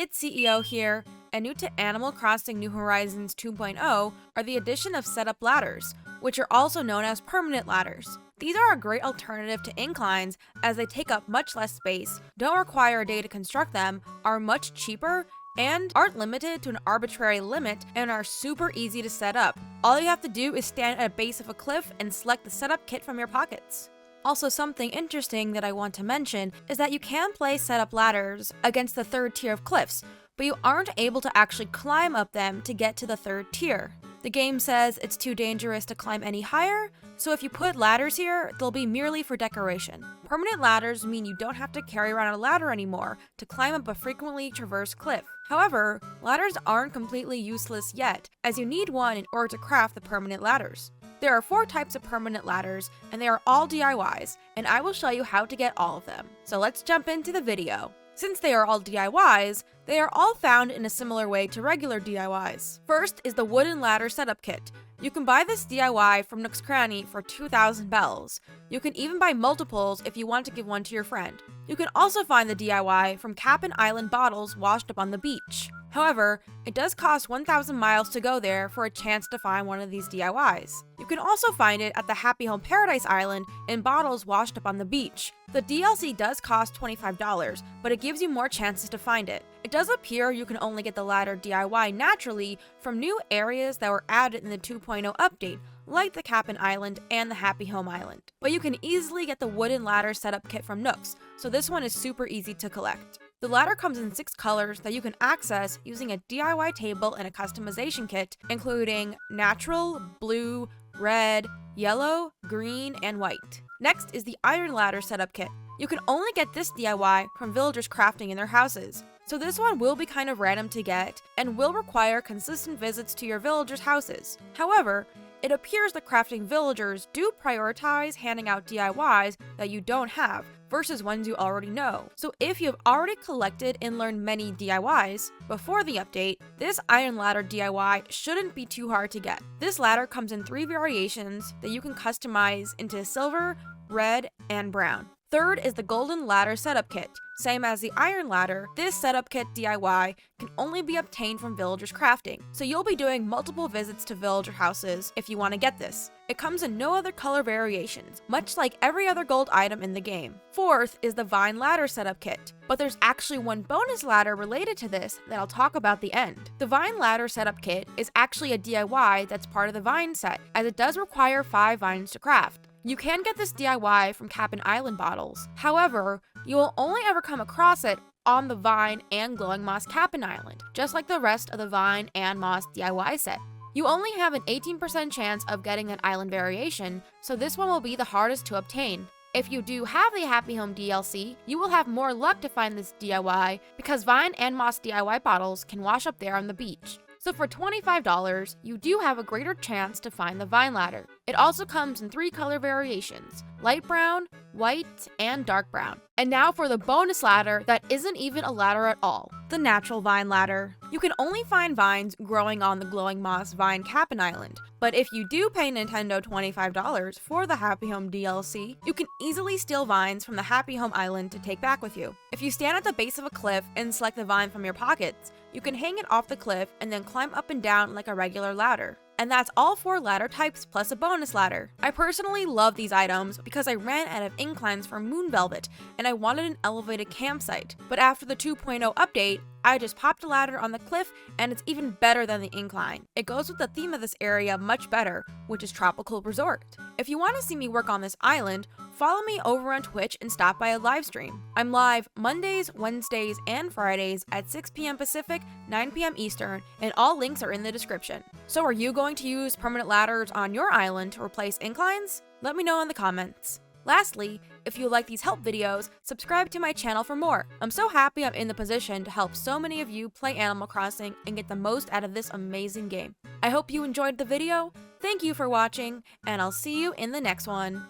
it's CEO here, and new to Animal Crossing New Horizons 2.0 are the addition of setup ladders, which are also known as permanent ladders. These are a great alternative to inclines as they take up much less space, don't require a day to construct them, are much cheaper, and aren't limited to an arbitrary limit and are super easy to set up. All you have to do is stand at a base of a cliff and select the setup kit from your pockets. Also, something interesting that I want to mention is that you can place setup ladders against the third tier of cliffs, but you aren't able to actually climb up them to get to the third tier. The game says it's too dangerous to climb any higher, so if you put ladders here, they'll be merely for decoration. Permanent ladders mean you don't have to carry around a ladder anymore to climb up a frequently traversed cliff. However, ladders aren't completely useless yet, as you need one in order to craft the permanent ladders. There are 4 types of permanent ladders, and they are all DIYs, and I will show you how to get all of them. So let's jump into the video. Since they are all DIYs, they are all found in a similar way to regular DIYs. First is the wooden ladder setup kit. You can buy this DIY from Nook's Cranny for 2,000 bells. You can even buy multiples if you want to give one to your friend. You can also find the DIY from Catalogue Island bottles washed up on the beach. However, it does cost 1,000 miles to go there for a chance to find one of these DIYs. You can also find it at the Happy Home Paradise Island in bottles washed up on the beach. The DLC does cost $25, but it gives you more chances to find it. It does appear you can only get the ladder DIY naturally from new areas that were added in the 2.0 update, like the Catalogue Island and the Happy Home Island. But you can easily get the wooden ladder setup kit from Nook's, so this one is super easy to collect. The ladder comes in 6 colors that you can access using a DIY table and a customization kit, including natural, blue, red, yellow, green, and white. Next is the iron ladder setup kit. You can only get this DIY from villagers crafting in their houses, so this one will be kind of random to get and will require consistent visits to your villagers' houses. However, it appears the crafting villagers do prioritize handing out DIYs that you don't have versus ones you already know. So if you have already collected and learned many DIYs before the update, this iron ladder DIY shouldn't be too hard to get. This ladder comes in 3 variations that you can customize into silver, red, and brown. Third is the golden ladder setup kit. Same as the iron ladder, this setup kit DIY can only be obtained from villagers crafting, so you'll be doing multiple visits to villager houses if you want to get this. It comes in no other color variations, much like every other gold item in the game. Fourth is the vine ladder setup kit, but there's actually one bonus ladder related to this that I'll talk about at the end. The vine ladder setup kit is actually a DIY that's part of the vine set, as it does require 5 vines to craft. You can get this DIY from Catalogue Island bottles. However, you will only ever come across it on the Vine and Glowing Moss Catalogue Island, just like the rest of the Vine and Moss DIY set. You only have an 18% chance of getting an island variation, so this one will be the hardest to obtain. If you do have the Happy Home DLC, you will have more luck to find this DIY because Vine and Moss DIY bottles can wash up there on the beach. So for $25, you do have a greater chance to find the vine ladder. It also comes in 3 color variations: light brown, white, and dark brown. And now for the bonus ladder that isn't even a ladder at all, the natural vine ladder. You can only find vines growing on the Glowing Moss Vine Catalogue Island, but if you do pay Nintendo $25 for the Happy Home DLC, you can easily steal vines from the Happy Home Island to take back with you. If you stand at the base of a cliff and select the vine from your pockets, you can hang it off the cliff and then climb up and down like a regular ladder. And that's all 4 ladder types plus a bonus ladder. I personally love these items because I ran out of inclines for Moon Velvet and I wanted an elevated campsite. But after the 2.0 update, I just popped a ladder on the cliff and it's even better than the incline. It goes with the theme of this area much better, which is Tropical Resort. If you want to see me work on this island, follow me over on Twitch and stop by a live stream. I'm live Mondays, Wednesdays, and Fridays at 6 p.m. Pacific, 9 p.m. Eastern, and all links are in the description. So are you going to use permanent ladders on your island to replace inclines? Let me know in the comments. Lastly, if you like these help videos, subscribe to my channel for more. I'm so happy I'm in the position to help so many of you play Animal Crossing and get the most out of this amazing game. I hope you enjoyed the video, thank you for watching, and I'll see you in the next one.